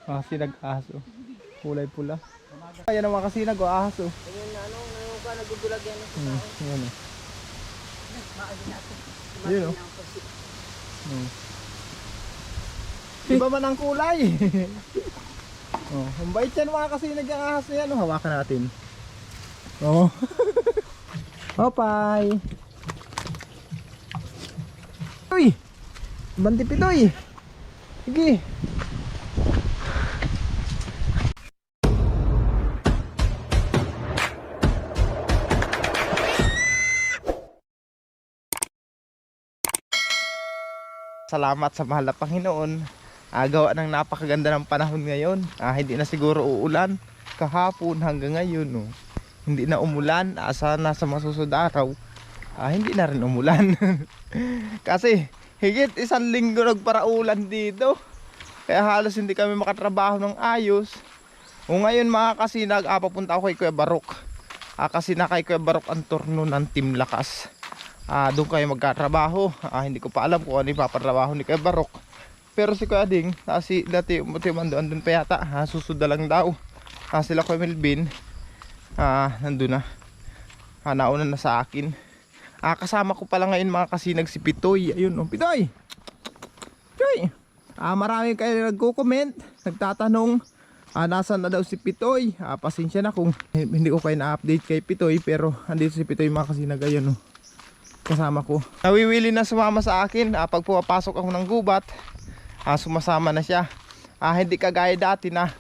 Mga sinag-aso. Kulay pula. Ayan ang mga kasinag o ahas o. Ayun na ano, ngayon ka nagugulag yan sa tao. Ayan o. Yun o. Iba man ang kulay. Oh, ang bait yan mga kasinag yung ahas na yan. Oh, hawakan natin. Oh. Hopay. Uy. Bantipitoy. Sige. Salamat sa mahal na Panginoon. Gawa ng napakaganda ng panahon ngayon. Hindi na siguro uulan. Kahapon hanggang ngayon. Oh. Hindi na umulan. Sana sa masusunod araw. Hindi na rin umulan. Kasi higit 1 linggo nagparaulan dito. Kaya halos hindi kami makatrabaho ng ayos. O ngayon mga kasinag, papunta ako kay Kuya Barok. Kasi na kay Kuya Barok ang turno ng Team Lakas. Doon kayo magkatrabaho. Hindi ko pa alam kung ano yung papatrabaho ni Kuya Barok. Pero si Kuya Ding, si dati umutiman doon pa yata. Susuda lang daw. Sila Kuya Melvin, nandun na. Nauna na sa akin. Kasama ko pala ngayon mga kasinag si Pitoy. Ayun o, Pitoy! Pitoy! Marami kayo nagko-comment, nagtatanong nasaan na daw si Pitoy. Pasensya na kung hindi ko kayo na-update kay Pitoy. Pero andito si Pitoy mga kasinag. Ayun o, kasama ko. Nawiwili na sumama sa akin. Pag pumapasok ako ng gubat, sumasama na siya. Hindi kagaya dati na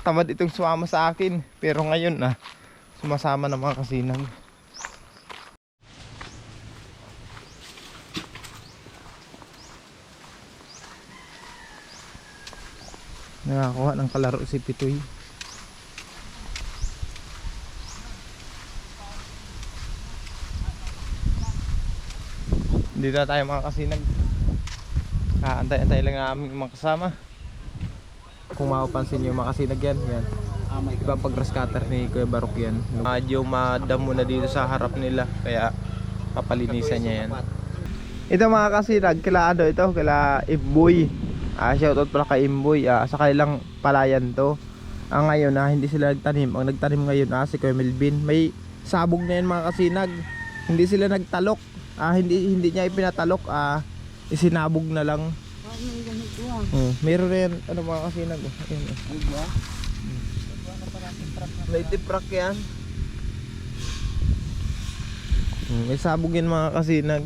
tamad itong sumama sa akin. Pero ngayon sumasama na mga kasinag. Nakakuha ng kalaro si Pitoy. Dito na tayo mga kasinag. Antay-antay lang ang aming mga kasama. Kung mapapansin nyo mga kasinag yan, iba pag grass cutter ni Kuya Barok yan. Medyo madamo na dito sa harap nila, kaya papalinisan niya yan. Ito mga kasinag, kila Imboy. Shoutout pala kay Imboy. Sa kanilang palayan to. Ngayon hindi sila nagtanim. Ang nagtanim ngayon si Kuya Melvin. May sabog na yan mga kasinag. Hindi sila nagtalok. Hindi niya ipinatalok. Isinabog na lang. Meron rin mga kasinag. May tiprak yan. May sabog yan mga kasinag.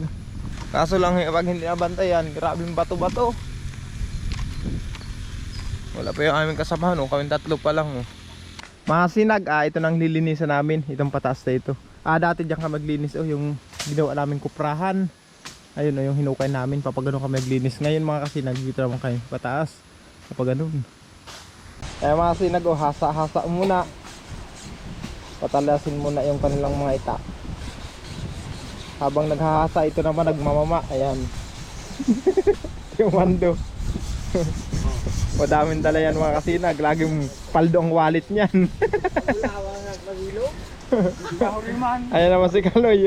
Kaso lang pag hindi nabantayan, grabing bato-bato. Wala pa yung aming kasamahan, kaming 3 pa lang. Mga sinag, ito nang lilinisan namin. Itong pataas na ito. Dati diyan ka maglinis yung ginawa namin kuprahan. Ayun yung hinukay namin. Kapag ganun kami maglinis. Ngayon mga kasinag, dito naman kayo pataas. Kapag ganun. Mga sinag, hasa-hasa muna. Patalasin muna yung kanilang mga ita. Habang naghahasa, ito naman nagmamama. Ayan. Yung mando. Madaming dala yan mga kasinag. Laging paldo ang wallet niyan. Ayan naman si Kaloy.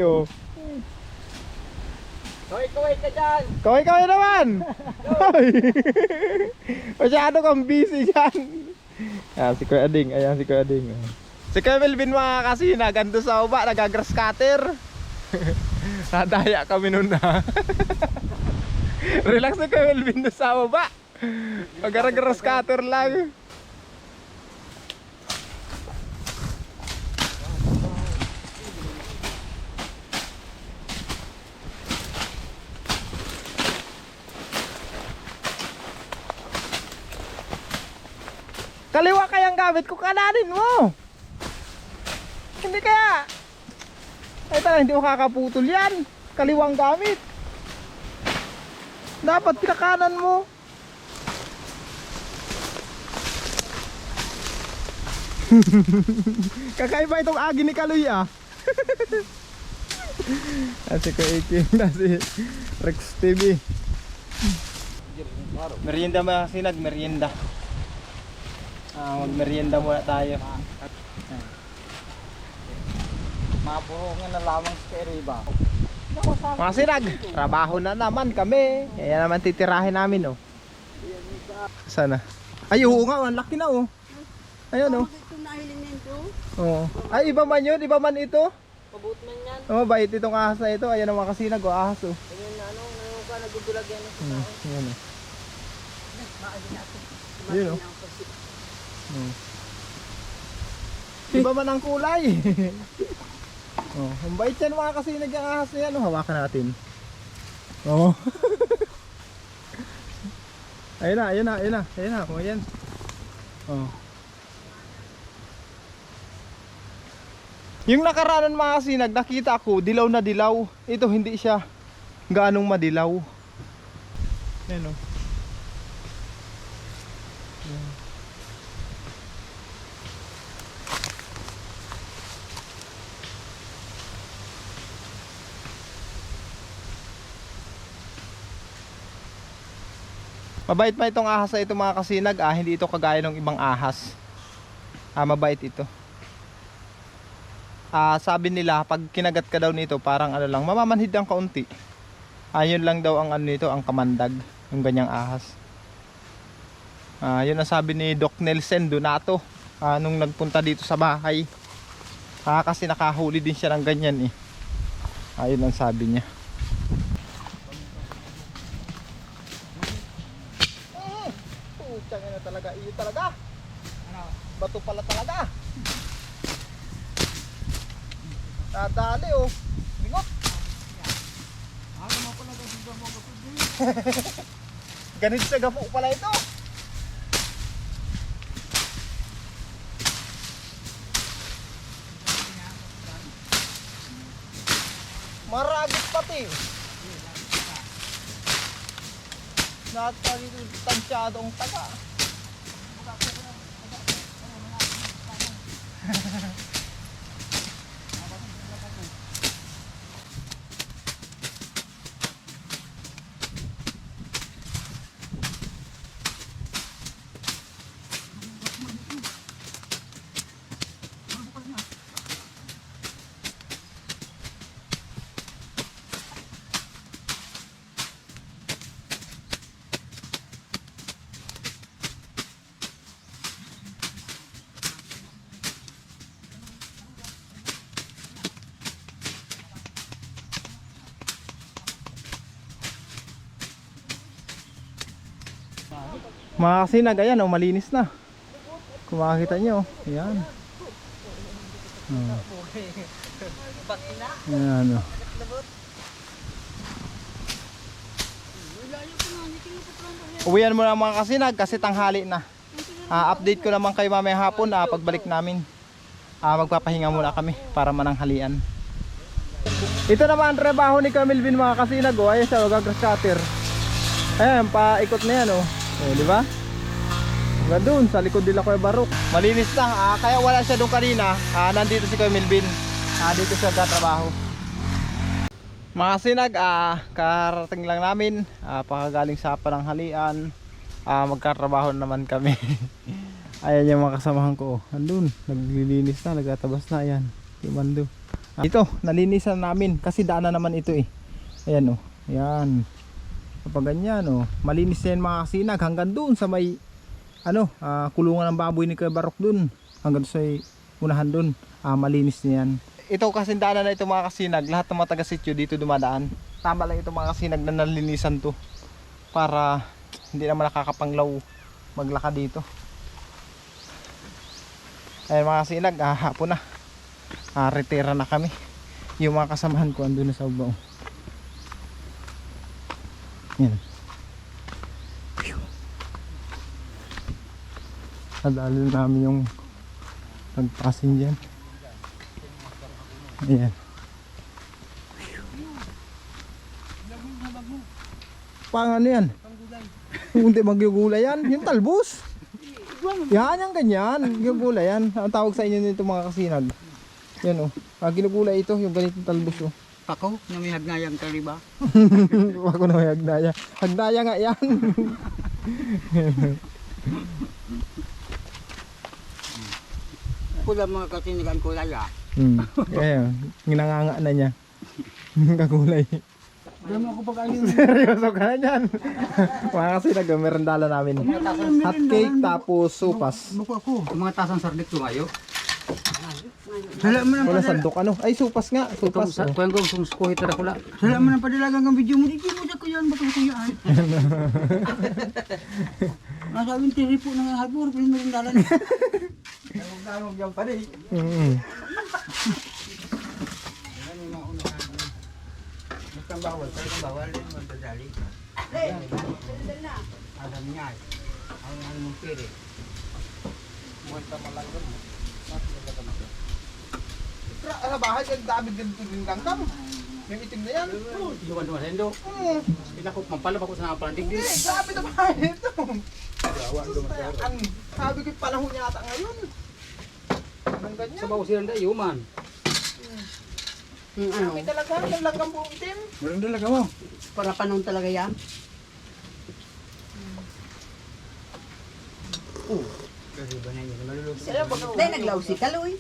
Kaway ka dyan! Kaway naman! Masyado kang busy dyan. Si Kuya Ding. Ayan si Kuya Ding. Si Kuya Melvin mga kasinag, ganito sa uba, nagagrass cutter. Nadaya kami nun na. Relax na Kuya Melvin doon sa uba. Mag-grass cutter lang. Kaliwa kayang gamit ko, kananin mo. Hindi kaya. Hindi mo kakaputol yan. Kaliwang gamit. Dapat pinakanan mo. Kakaiba itong agi ni Kaloy si Kuya na si Rex TV. Merienda mga sinag, merienda. Mag-merienda muna tayo. Maburungan na lamang sa Keriba. Mga sinag, trabaho na naman kami. Kaya naman titirahin namin Sana. Ay, oo nga, ang laki na oh. Ayan oh. Ito nahilin nito. Oo. Ay, iba man yun, iba man ito. Pabot man yan. Oh, bait itong ahas na ito. Ayan ang mga kasinag, oh, ahas oh. Ganyan na ano, ka nagudulag yan. Ayan oh. Yun oh. Iba man ang kulay. Oh, ang bait yan mga kasinag yung ahas na yan. Oh, hawakan natin. Oh. Ayun na, ayun na, ayun na. Ayun na, kung ayan. Oh. Yung nakaraanan mga kasinag, nakita ko, dilaw na dilaw. Ito hindi siya gaanong madilaw. Ayan o. Mabait pa itong ahas na ito mga kasinag. Hindi ito kagaya ng ibang ahas. Mabait ito. Sabi nila pag kinagat ka daw nito parang ano lang, mamamanhid ang kaunti. Yun lang daw ang ano nito, ang kamandag, yung ganyang ahas. Yun ang sabi ni Doc Nelson Donato nung nagpunta dito sa bahay. Kasi nakahuli din siya ng ganyan eh. Yun ang sabi niya. Pucha na talaga, iyo talaga. Bato pala talaga. Nadali oh. Bingot. Ganit sa gapo pala ito. Maragit pati. Tansyadong taga. Mga kasinag, ayan oh, malinis na. Kung makikita nyo, ayan. Ayan oh. Uwian mo na mga kasinag kasi tanghali na. Update ko naman kayo mamaya hapon pagbalik namin. Magpapahinga muna kami para mananghalian. Ito naman ang trabaho ni Camilvin mga kasinag oh. Ayan siya, grass cutter. Ayan, paikot na yan oh. Oh, di ba? Hanggang doon sa likod nila Kuya Barok. Malinis na. Kaya wala siya doon kanina. Nandito si Kuya Melvin. Dito siya nagtatrabaho. Mga sinag, karating lang namin. Pakagaling sa pananghalian. Magkatrabaho naman kami. Ayan yung mga kasamahan ko. Andun, naglilinis na, nagtatabas na. Ayan, imando. Ito, nalinisan namin kasi daanan naman ito eh. Ayan oh. Ayan. Kapag ganyan oh, malinis na yan mga kasinag hanggang doon sa may kulungan ng baboy ni Kuya Barok doon. Hanggang sa unahan doon, malinis na yan. Ito kasi daanan na ito mga kasinag, lahat ng mga taga-sityo dito dumadaan. Tama lang ito mga kasinag na nalinisan to para hindi naman nakakapanglaw maglakad dito. Ayan mga kasinag, hapon na. Retira na kami. Yung mga kasamahan ko andun na sa ubaw. Yan. Nadali namin yung pagpasin dyan. Ayan. Pang ano yan? Hindi magyugulay yan. Yung talbos. Yan yung ganyan. Gyugulay yan. Ang tawag sa inyo nito mga kasinag. Yan o. Ginugulay ito. Yung ganitong talbos o. Ako, na may hagnayang kariba. Ako na may hagnaya. Hagnaya nga yan. Pula mga kasinigan kulay Kaya, ginanganga na niya. Kakulay. Dami ako pag-ayun. Seryoso ka na dyan. Mga kasi nag-merendala namin. Hot cake tapos supas. Buko ako. Yung mga tasang sardik tumayo. Sala mo Wala sandok ano. Ay supas nga. Supas. Oh. Kuya ko, sumusukuhi tara ko la. Sala mo ng padalagang ang video mo. Di mo ko yan. Bato ko yan. Nasabing tiri po ng hapur. Pero may rindalan. Huwag yan pa rin. Bastang bawal. Talagang bawal. Magdadali. Adam niya. Ang ano mong piri. Muwenta malanggan mo. Sa bahay, ang dami din langkam. Yung itim na yan. Iwan naman hendo. Pinakot, mampalap ako sa napalantig din. Grabe na bahay ito. Sabi ko panahon yata ngayon. Anong ganyan? Sa bawas silang dayo man. Kami talaga, yung langgam buong itim. Meron talaga mo. Para panahon talaga yan. Kasi ba na yun? Malulog. Dahil naglaw si Kaloy.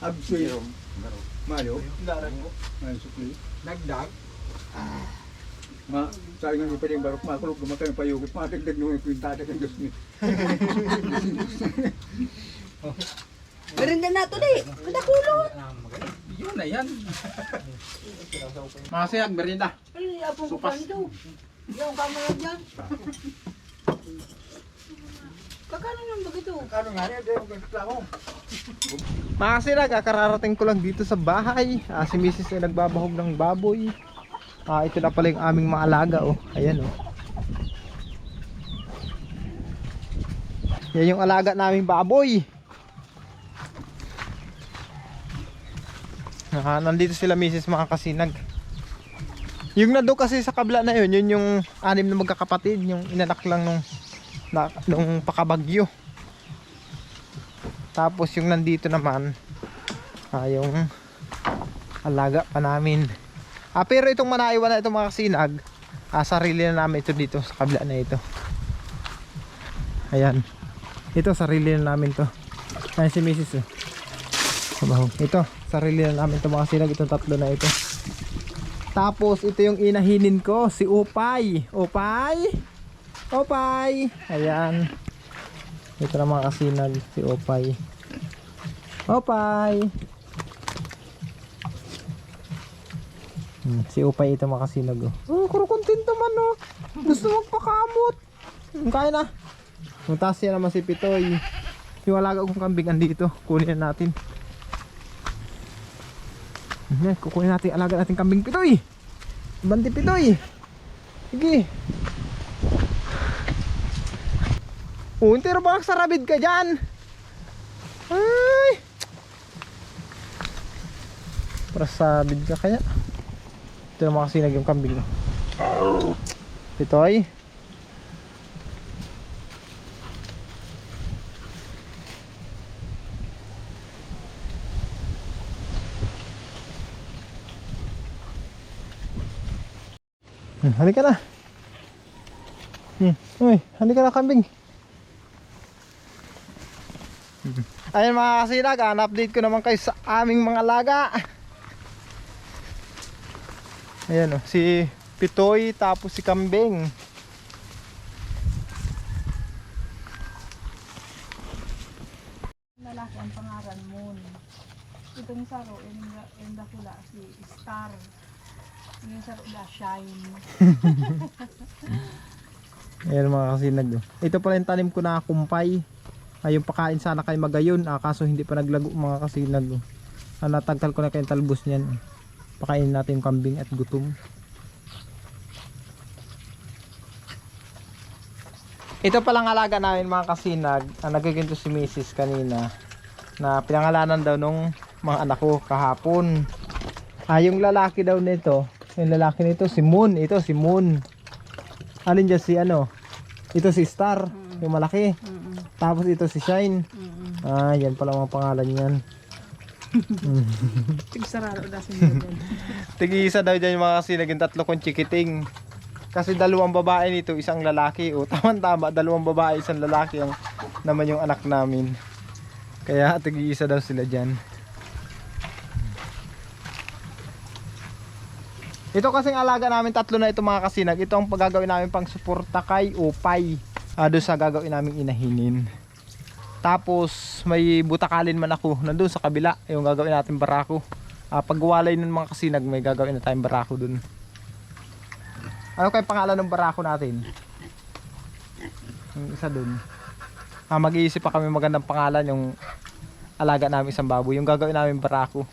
Absoy. Mayo. Mayo sukli. Nagdag. Sabi nga pa rin barok makulog gumakan ng payugit. Matagdag nung yung kwintada ng Diyos niya. Merinda na ito di. Madakulot. Yun na yan. Mga siyag, merinda. Ay, apong ko pa nito. Yung kamera dyan. Kakano nang bagito? Kano nga rin, yung reklamo. Mga kasirag, kararating ko lang dito sa bahay. Si Mrs. ay nagbabahog ng baboy. Ito na pala yung aming mga alaga. Oh. Ayan oh. Yan yung alaga naming baboy. Nandito sila Mrs. mga kasinag. Yung nado kasi sa kabla na yun, yun yung 6 na magkakapatid. Yung inanak lang nung pakabagyo. Tapos yung nandito naman yung alaga pa namin. Pero itong manaiwan na itong mga kasinag, sarili na namin ito dito sa kabila na ito. Ayan. Ito sarili na namin to. Ayan si Mrs. Ito sarili na namin ito mga kasinag, itong tatlo na ito. Tapos ito yung inahinin ko, si Upay. Upay. Opay! Ayan. Ito na mga kasinag, si Opay. Opay! Si Opay ito mga kasinag. Kuro kontento man oh. Gusto magpakamot. Kaya na. Muntas yan naman si Pitoy. Yung alaga kong kambing andito. Kunin na natin. Kukunin natin alaga natin kambing Pitoy. Banti Pitoy. Sige. Entero ba sarabid ka dyan? Ay! Para sabid ka kaya. Ito naman kasi yung kambing. Pitoy. Halika na. Uy, halika na kambing. Ayan mga kasinag, update ko naman kayo sa aming mga alaga. Ayan o, si Pitoy tapos si Kambing. Lalaki ang pangalan Moon. Itong saro, yung dakula si Star. Yung saro na Shine. Ayan mga kasinag. Ito pala yung tanim ko na kumpay. Yung pakain sana kay magayon, kaso hindi pa naglago mga kasinag. Natagkal ko na kayong talbos niyan. Pakainin natin yung kambing at gutom. Ito palang alaga namin mga kasinag. Nagkikinto si Mrs. kanina na pinangalanan daw nung mga anak ko kahapon. Yung lalaki daw nito, yung lalaki nito si Moon. Ito si Moon. Alin dyan si ano? Ito si Star, yung malaki. Tapos ito si Shine. Yan pala mga pangalan yan. Tigsararo na sinyo dyan. Tig-isa daw dyan yung mga kasi naging 3 kong chikiting. Kasi 2 babae nito, isang lalaki. Tama-tama, 2 babae, isang lalaki ang naman yung anak namin. Kaya tig-isa daw sila dyan. Ito kasing alaga namin tatlo na ito mga kasinag. Ito ang pagagawin namin pang suporta kay Upay. Doon sa gagawin namin inahinin. Tapos may butakalin man ako nandun sa kabila. Yung gagawin natin barako. Pagwalay ng mga kasinag may gagawin na tayong barako dun. Ano kay pangalan ng barako natin? Yung isa dun. Mag-iisip pa kami magandang pangalan yung alaga namin isang baboy. Yung gagawin namin barako.